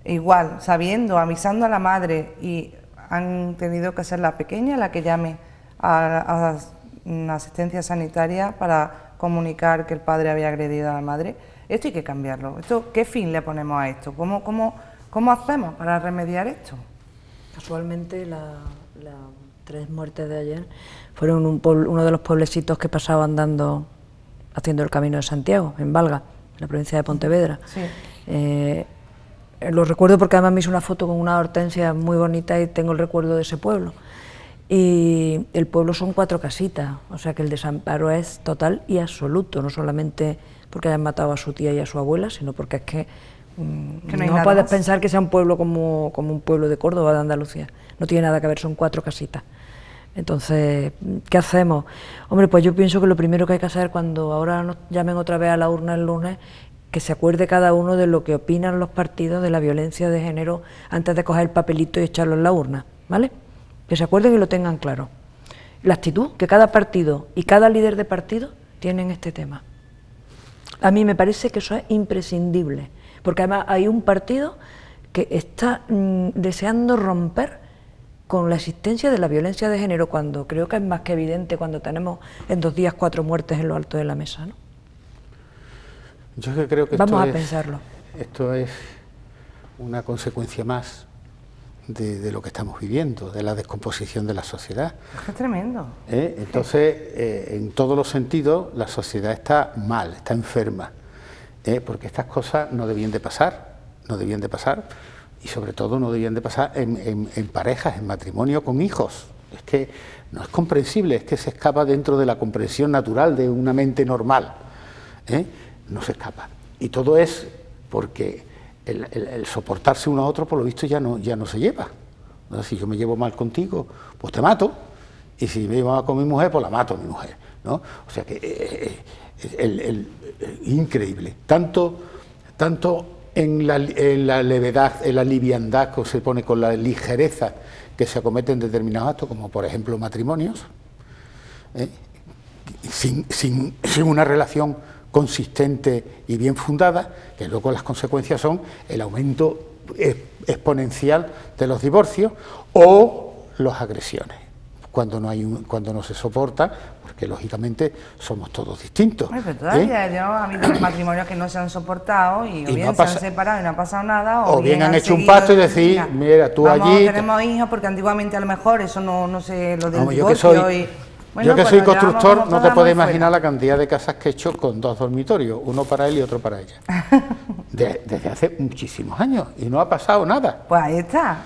igual, sabiendo, avisando a la madre, y han tenido que ser la pequeña la que llame a una asistencia sanitaria para comunicar que el padre había agredido a la madre. Esto hay que cambiarlo. ¿Qué fin le ponemos a esto? ¿Cómo hacemos para remediar esto? Casualmente las 3 muertes de ayer fueron uno de los pueblecitos que pasaba andando haciendo el Camino de Santiago, en Valga, en la provincia de Pontevedra. Sí. Lo recuerdo porque además me hice una foto con una hortensia muy bonita y tengo el recuerdo de ese pueblo. Y el pueblo son 4 casitas, o sea que el desamparo es total y absoluto, no solamente porque hayan matado a su tía y a su abuela, sino porque es que no puedes pensar que sea un pueblo como un pueblo de Córdoba, de Andalucía. No tiene nada que ver, son 4 casitas. Entonces, ¿qué hacemos? Hombre, pues yo pienso que lo primero que hay que hacer cuando ahora nos llamen otra vez a la urna el lunes, que se acuerde cada uno de lo que opinan los partidos de la violencia de género antes de coger el papelito y echarlo en la urna, ¿vale? Que se acuerden y lo tengan claro. La actitud que cada partido y cada líder de partido tienen en este tema. A mí me parece que eso es imprescindible, porque además hay un partido que está deseando romper con la existencia de la violencia de género, cuando creo que es más que evidente cuando tenemos en 2 días 4 muertes en lo alto de la mesa, ¿no? Yo creo que vamos a pensarlo. Esto es una consecuencia más de lo que estamos viviendo, de la descomposición de la sociedad. Es tremendo. Entonces, en todos los sentidos, la sociedad está mal, está enferma, porque estas cosas no debían de pasar, y sobre todo no debían de pasar en parejas, en matrimonio con hijos. Es que no es comprensible, es que se escapa dentro de la comprensión natural de una mente normal, no se escapa. Y todo es porque el soportarse uno a otro, por lo visto, ya no se lleva. ¿No? Si yo me llevo mal contigo, pues te mato, y si me llevo mal con mi mujer, pues la mato a mi mujer, ¿no? O sea que increíble. Tanto en la levedad, en la liviandad que se pone, con la ligereza que se acometen determinados actos, como por ejemplo matrimonios, sin una relación consistente y bien fundada, que luego las consecuencias son el aumento exponencial de los divorcios o las agresiones, cuando no se soporta, porque lógicamente somos todos distintos. Pero todavía ha habido matrimonios que no se han soportado y o bien no se han separado y no ha pasado nada, o bien han hecho un pacto y decir, mira, tú allí... tenemos hijos, porque antiguamente a lo mejor eso no se lo del divorcio yo que soy constructor, no te puedes imaginar la cantidad de casas que he hecho con 2 dormitorios, uno para él y otro para ella. Desde hace muchísimos años y no ha pasado nada. Pues ahí está.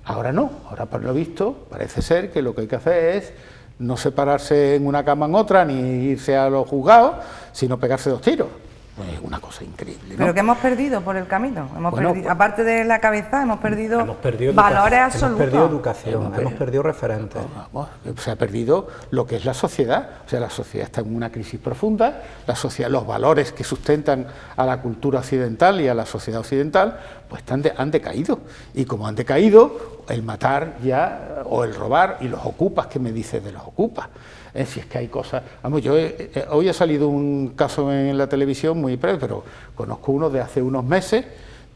Ahora no, ahora por lo visto parece ser que lo que hay que hacer es no separarse en una cama en otra, ni irse a los juzgados, sino pegarse 2 tiros. Es una cosa increíble, ¿no? Pero que hemos perdido por el camino, aparte de la cabeza, hemos perdido valores absolutos. Hemos perdido educación, hemos perdido referentes. Se ha perdido lo que es la sociedad, o sea, la sociedad está en una crisis profunda, los valores que sustentan a la cultura occidental y a la sociedad occidental, pues han decaído. Y como han decaído, el matar ya, o el robar, y los ocupas, ¿qué me dices de los ocupas? Si es que hay cosas... Vamos, hoy ha salido un caso en la televisión muy breve, pero conozco uno de hace unos meses,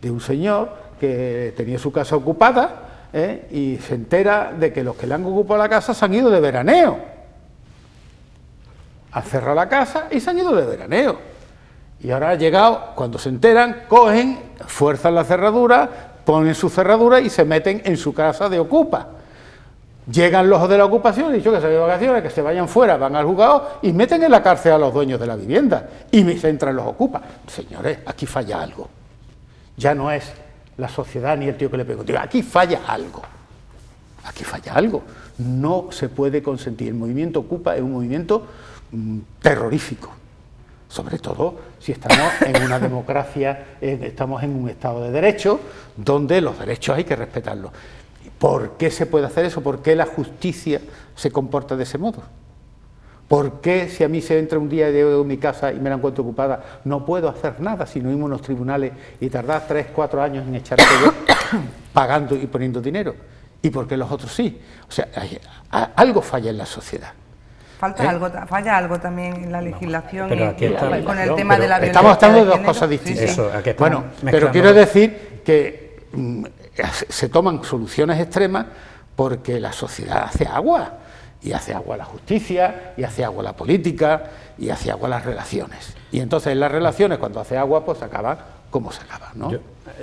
de un señor que tenía su casa ocupada y se entera de que los que le han ocupado la casa se han ido de veraneo. Han cerrado la casa y se han ido de veraneo. Y ahora ha llegado, cuando se enteran, cogen, fuerzan la cerradura, ponen su cerradura y se meten en su casa de ocupa. Llegan los de la ocupación, he dicho que se vayan de vacaciones, que se vayan fuera, van al juzgado y meten en la cárcel a los dueños de la vivienda y se entran los ocupas. Señores, aquí falla algo. Ya no es la sociedad ni el tío que le pegó. Aquí falla algo. Aquí falla algo. No se puede consentir. El movimiento Ocupa es un movimiento terrorífico. Sobre todo si estamos en una democracia, estamos en un Estado de Derecho, donde los derechos hay que respetarlos. ¿Por qué se puede hacer eso? ¿Por qué la justicia se comporta de ese modo? ¿Por qué si a mí se entra un día y llego a mi casa y me la encuentro ocupada, no puedo hacer nada si no irme a unos tribunales y tardar 3, 4 años en echar todo pagando y poniendo dinero? ¿Y por qué los otros sí? O sea, algo falla en la sociedad. Falla algo también en la legislación, con el tema de la violencia. Estamos hablando de 2 cosas distintas. Sí. Bueno, pero quiero decir que se toman soluciones extremas porque la sociedad hace agua, y hace agua la justicia, y hace agua la política, y hace agua las relaciones. Y entonces las relaciones, cuando hace agua, pues acaban como se acaban, ¿no?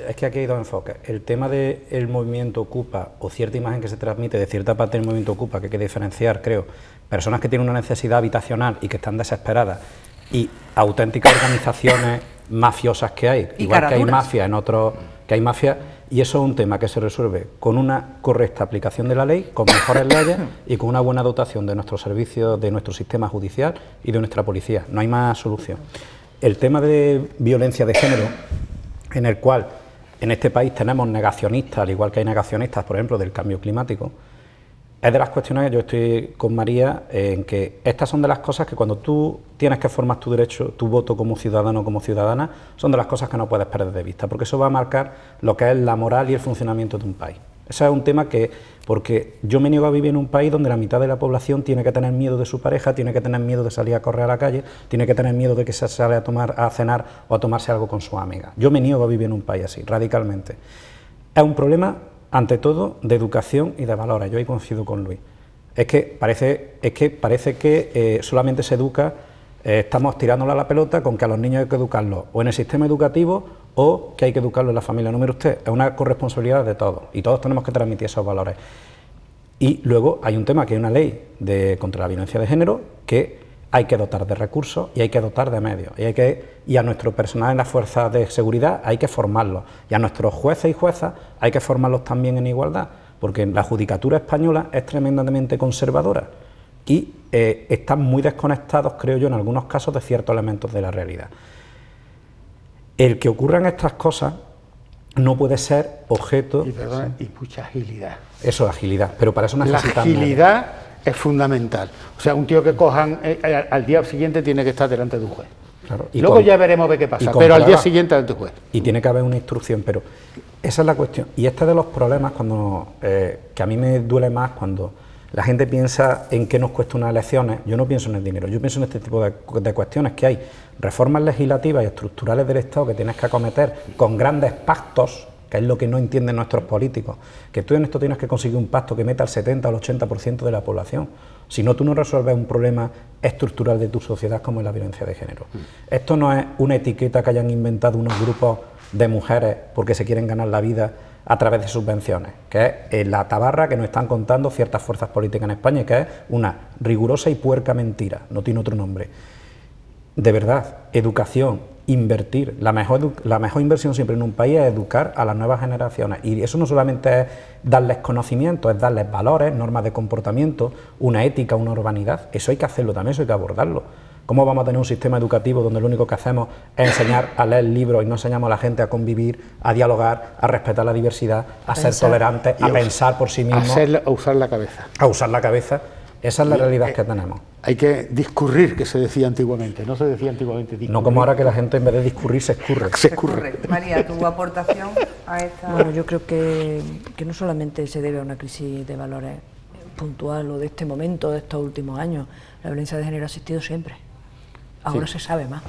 Es que aquí hay 2 enfoques. El tema del movimiento Ocupa, o cierta imagen que se transmite de cierta parte del movimiento Ocupa, que hay que diferenciar, creo, personas que tienen una necesidad habitacional y que están desesperadas, y auténticas organizaciones mafiosas que hay, igual que hay mafia en otros, y eso es un tema que se resuelve con una correcta aplicación de la ley, con mejores leyes y con una buena dotación de nuestros servicios, de nuestro sistema judicial y de nuestra policía. No hay más solución. El tema de violencia de género, en el cual en este país tenemos negacionistas, al igual que hay negacionistas, por ejemplo, del cambio climático, es de las cuestiones que yo estoy con María en que estas son de las cosas que cuando tú tienes que formar tu derecho, tu voto como ciudadano o como ciudadana, son de las cosas que no puedes perder de vista, porque eso va a marcar lo que es la moral y el funcionamiento de un país. Ese es un tema que, porque yo me niego a vivir en un país donde la mitad de la población tiene que tener miedo de su pareja, tiene que tener miedo de salir a correr a la calle, tiene que tener miedo de que se sale a cenar o a tomarse algo con sus amigas. Yo me niego a vivir en un país así, radicalmente. Es un problema, ante todo, de educación y de valores. Yo ahí coincido con Luis. Es que parece que solamente se educa, estamos tirándole a la pelota con que a los niños hay que educarlos o en el sistema educativo o que hay que educarlos en la familia. No, mire usted, es una corresponsabilidad de todos y todos tenemos que transmitir esos valores. Y luego hay un tema que es una ley contra la violencia de género que hay que dotar de recursos y hay que dotar de medios. Y a nuestro personal en las fuerzas de seguridad hay que formarlos. Y a nuestros jueces y juezas hay que formarlos también en igualdad, porque la judicatura española es tremendamente conservadora y están muy desconectados, creo yo, en algunos casos de ciertos elementos de la realidad. El que ocurran estas cosas no puede ser objeto... Y mucha agilidad. Eso es agilidad, pero para eso necesitan... La agilidad es fundamental. O sea, un tío que cojan al día siguiente tiene que estar delante de un juez. Claro, y luego ya veremos de qué pasa, pero al día siguiente delante de un juez. Y tiene que haber una instrucción, pero esa es la cuestión. Y este es de los problemas que a mí me duele más cuando la gente piensa en qué nos cuesta unas elecciones. Yo no pienso en el dinero, yo pienso en este tipo de cuestiones, que hay reformas legislativas y estructurales del Estado que tienes que acometer con grandes pactos que es lo que no entienden nuestros políticos, que tú en esto tienes que conseguir un pacto que meta al 70 o al 80% de la población. Si no, tú no resuelves un problema estructural de tu sociedad como es la violencia de género. Esto no es una etiqueta que hayan inventado unos grupos de mujeres porque se quieren ganar la vida a través de subvenciones, que es la tabarra que nos están contando ciertas fuerzas políticas en España y que es una rigurosa y puerca mentira, no tiene otro nombre. De verdad, educación, invertir, la mejor inversión siempre en un país es educar a las nuevas generaciones, y eso no solamente es darles conocimiento, es darles valores, normas de comportamiento, una ética, una urbanidad, eso hay que hacerlo también, eso hay que abordarlo. ¿Cómo vamos a tener un sistema educativo donde lo único que hacemos es enseñar a leer libros y no enseñamos a la gente a convivir, a dialogar, a respetar la diversidad, a ser tolerantes, a pensar por sí mismos? A usar la cabeza. A usar la cabeza. Esa es la realidad que tenemos. Hay que discurrir, que se decía antiguamente, no se decía antiguamente discurrir. No como ahora que la gente en vez de discurrir se escurre. Se escurre. María, tu aportación a esta... Bueno, yo creo que no solamente se debe a una crisis de valores puntual o de este momento, de estos últimos años. La violencia de género ha existido siempre. Ahora se sabe más,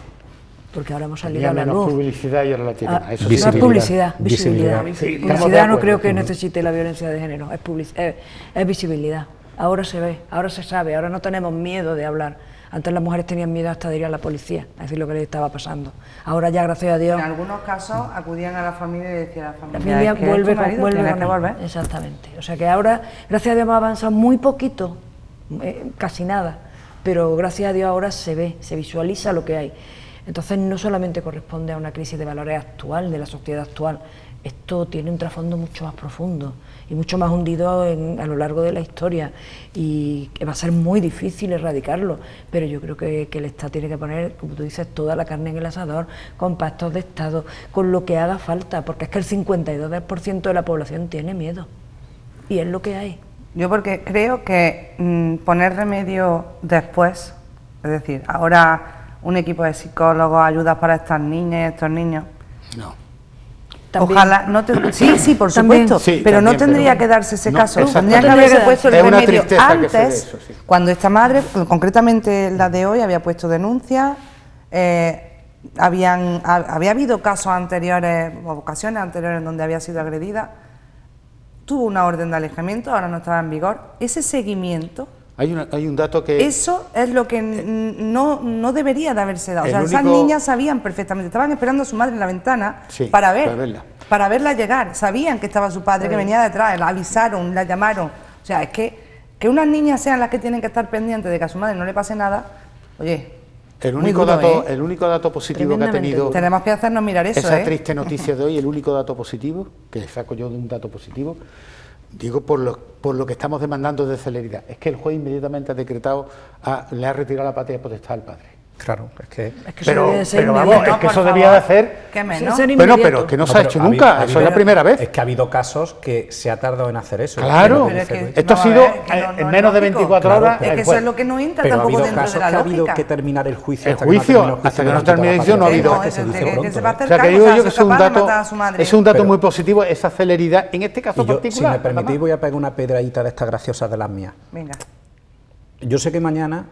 porque ahora hemos salido a la luz. Publicidad y ahora la tiene más. Eso no es publicidad, visibilidad. Sí, Publicidad no creo que necesite la violencia de género, es visibilidad. Ahora se ve, ahora se sabe, ahora no tenemos miedo de hablar. Antes las mujeres tenían miedo hasta de ir a la policía, a decir lo que les estaba pasando. Ahora ya, gracias a Dios... En algunos casos acudían a la familia y decían a la familia... La familia vuelve con que volver. Exactamente. O sea que ahora, gracias a Dios, hemos avanzado muy poquito, casi nada, pero gracias a Dios ahora se ve, se visualiza lo que hay. Entonces no solamente corresponde a una crisis de valores actual, de la sociedad actual, esto tiene un trasfondo mucho más profundo y mucho más hundido a lo largo de la historia, y que va a ser muy difícil erradicarlo, pero yo creo que el Estado tiene que poner, como tú dices, toda la carne en el asador, con pactos de Estado, con lo que haga falta, porque es que el 52% de la población tiene miedo y es lo que hay. Yo porque creo que poner remedio después, es decir, ahora un equipo de psicólogos, ayudas para estas niñas y estos niños... No. También. Ojalá, no te, sí, por También. supuesto, Sí, pero también, no tendría pero que darse ese no, caso, exactamente. tendría que haberse puesto el Es una remedio tristeza que se dé antes, eso, sí. cuando esta madre, concretamente la de hoy, había puesto denuncia, había habido casos anteriores, o ocasiones anteriores en donde había sido agredida, tuvo una orden de alejamiento, ahora no estaba en vigor, ese seguimiento... Hay un dato que... Eso es lo que no debería de haberse dado. O sea, esas único... niñas sabían perfectamente, estaban esperando a su madre en la ventana para verla llegar, sabían que estaba su padre, que venía detrás, la avisaron, la llamaron. O sea, es que unas niñas sean las que tienen que estar pendientes de que a su madre no le pase nada, oye... El único dato positivo que ha tenido... Tenemos que hacernos mirar eso, esa triste noticia de hoy, el único dato positivo, que saco yo de un dato positivo, digo por lo que estamos demandando de celeridad, es que el juez inmediatamente ha decretado, le ha retirado la patria potestad al padre. Claro, es que pero vamos, es que eso debía de hacer... ¿Qué menos? Bueno, pero es que no se ha hecho nunca, eso es la primera vez. Es que ha habido casos que se ha tardado en hacer eso. Claro, esto ha sido en menos de 24 horas. Es que eso es lo que no entra pero tampoco ha habido dentro casos de la que ha habido lógica. que terminar el juicio. Hasta que no termine el juicio no ha habido. O sea, que digo yo que es un dato muy positivo, esa celeridad, en este caso particular. Si me permitís, voy a pegar una pedradita de estas graciosas de las mías. Venga. Yo sé que mañana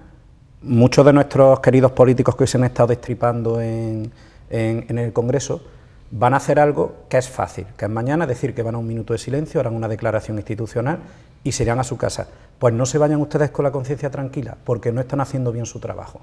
muchos de nuestros queridos políticos que hoy se han estado destripando en el Congreso van a hacer algo que es fácil, que es mañana decir que van a un minuto de silencio, harán una declaración institucional y se irán a su casa. Pues no se vayan ustedes con la conciencia tranquila, porque no están haciendo bien su trabajo.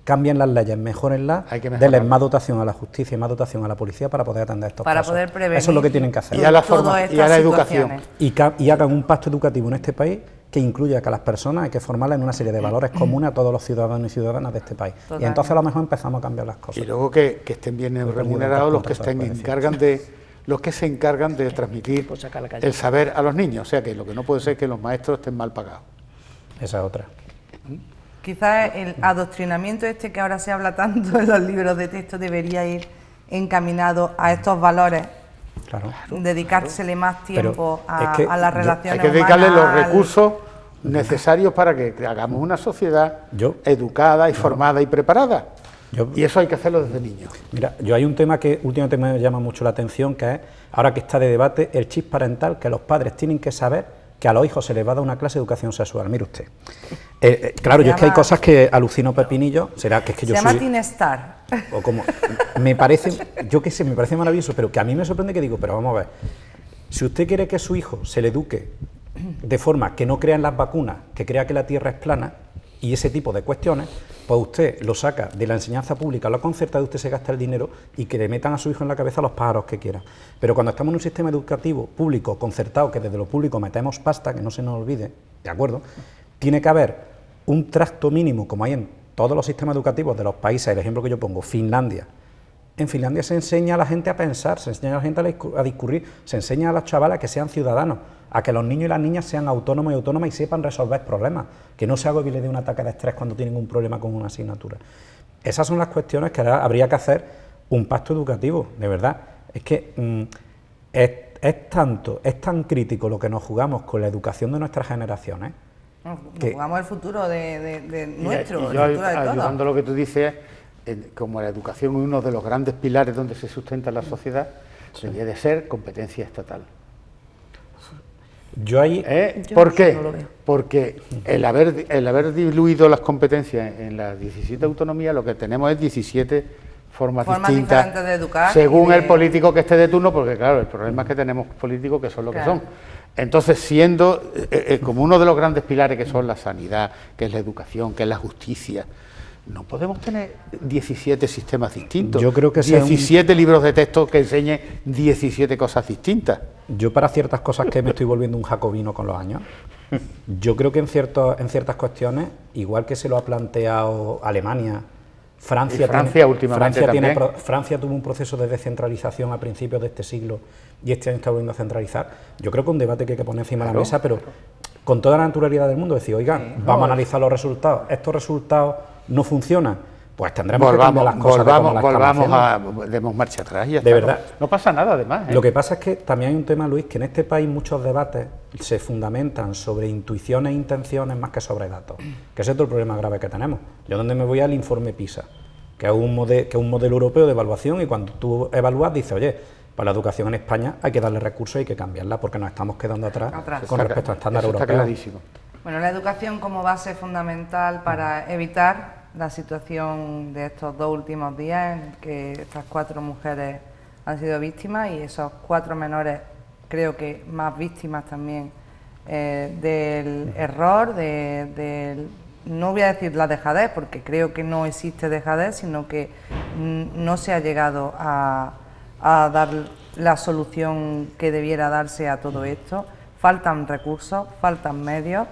Cambien las leyes, mejórenlas, denles más dotación a la justicia y más dotación a la policía para poder atender estos casos. Para poder prevenir. Eso es lo que tienen que hacer. Y a la educación. Y hagan un pacto educativo en este país que incluya que a las personas hay que formarlas en una serie de valores comunes a todos los ciudadanos y ciudadanas de este país. Total. Y entonces a lo mejor empezamos a cambiar las cosas. Y luego que estén bien remunerados los que se encargan de transmitir el saber a los niños. O sea que lo que no puede ser es que los maestros estén mal pagados. Esa es otra. Quizás el adoctrinamiento que ahora se habla tanto en los libros de texto debería ir encaminado a estos valores. Claro. Dedicársele más tiempo a las relaciones humanas. Hay que dedicarle los recursos necesarios para que hagamos una sociedad educada y formada y preparada. Y eso hay que hacerlo desde niños. Mira, hay un tema que últimamente me llama mucho la atención, que es, ahora que está de debate, el chip parental, que los padres tienen que saber que a los hijos se les va a dar una clase de educación sexual. Mire usted. Claro, yo es que hay cosas que alucino pepinillo, será que es que yo se llama soy... Tinestar. O como, me parece, yo qué sé, me parece maravilloso, pero que a mí me sorprende que digo, pero vamos a ver, si usted quiere que su hijo se le eduque de forma que no crea en las vacunas, que crea que la Tierra es plana y ese tipo de cuestiones, pues usted lo saca de la enseñanza pública, lo concerta y usted se gasta el dinero y que le metan a su hijo en la cabeza los pájaros que quiera. Pero cuando estamos en un sistema educativo público concertado, que desde lo público metemos pasta, que no se nos olvide, ¿de acuerdo? Tiene que haber un tracto mínimo, como hay en todos los sistemas educativos de los países, el ejemplo que yo pongo, Finlandia. En Finlandia se enseña a la gente a pensar, se enseña a la gente a discurrir, se enseña a las chavalas que sean ciudadanos, a que los niños y las niñas sean autónomos y autónomas y sepan resolver problemas, que no se agobien de un ataque de estrés cuando tienen un problema con una asignatura. Esas son las cuestiones que habría que hacer un pacto educativo, de verdad. Es que es tan crítico lo que nos jugamos con la educación de nuestras generaciones. Nos jugamos el futuro de nuestro, y el yo, futuro de todos. ayudando a lo que tú dices, como la educación es uno de los grandes pilares donde se sustenta la sociedad, debería de ser competencia estatal. Yo ahí... ¿Por qué? no lo veo. Porque el haber diluido las competencias en las 17 autonomías, lo que tenemos es 17 formas distintas diferentes de educar. según el político que esté de turno, porque claro, el problema es que tenemos políticos que son lo que son. Entonces, siendo como uno de los grandes pilares que son la sanidad, que es la educación, que es la justicia, no podemos tener 17 sistemas distintos. Yo creo que 17 libros de texto que enseñen 17 cosas distintas. Yo para ciertas cosas que me estoy volviendo un jacobino con los años, yo creo que en ciertas cuestiones, igual que se lo ha planteado Alemania, Francia últimamente también. Francia tuvo un proceso de descentralización a principios de este siglo y este año está volviendo a centralizar. Yo creo que un debate que hay que poner encima de la mesa, pero con toda la naturalidad del mundo, decir, oigan, vamos a analizar los resultados, estos resultados no funcionan, pues tendremos que cambiar las cosas. Demos marcha atrás y ya de está. verdad. No pasa nada además. Lo que pasa es que también hay un tema, Luis, que en este país muchos debates se fundamentan sobre intuiciones e intenciones más que sobre datos, que ese es otro problema grave que tenemos. Yo donde me voy al informe PISA, que es un modelo europeo de evaluación, y cuando tú evalúas dices, oye, para la educación en España hay que darle recursos y hay que cambiarla porque nos estamos quedando atrás con respecto al estándar europeo. Está clarísimo. Bueno, la educación como base fundamental para evitar la situación de estos 2 últimos días en que estas 4 mujeres han sido víctimas y esos 4 menores creo que más víctimas también del error, no voy a decir la dejadez porque creo que no existe dejadez, sino que no se ha llegado a dar la solución que debiera darse a todo esto. Faltan recursos, faltan medios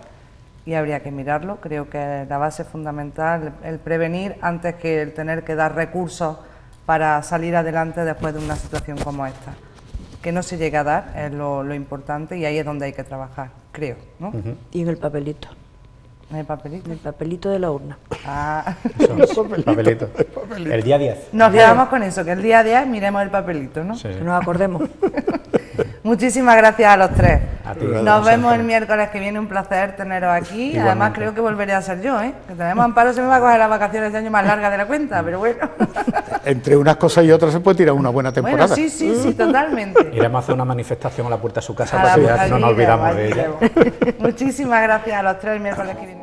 y habría que mirarlo. Creo que la base fundamental, el prevenir antes que el tener que dar recursos para salir adelante después de una situación como esta. Que no se llegue a dar es lo importante y ahí es donde hay que trabajar, creo, ¿no? Y en el papelito. ¿En el papelito? En el papelito de la urna. Ah. Papelito. El día 10. Nos quedamos con eso, que el día 10 miremos el papelito, ¿no? Sí. Que nos acordemos. Muchísimas gracias a los 3. A ti. Nos vemos el miércoles que viene, un placer teneros aquí. Igualmente. Además creo que volveré a ser yo, ¿eh? Que tenemos Amparo, se me va a coger las vacaciones de año más largas de la cuenta, pero bueno. Entre unas cosas y otras se puede tirar una buena temporada. Bueno, sí, totalmente. Iremos a hacer una manifestación a la puerta de su casa A para la que puerta no nos allí, olvidamos de allí ella. iremos. Muchísimas gracias a los 3 el miércoles que viene.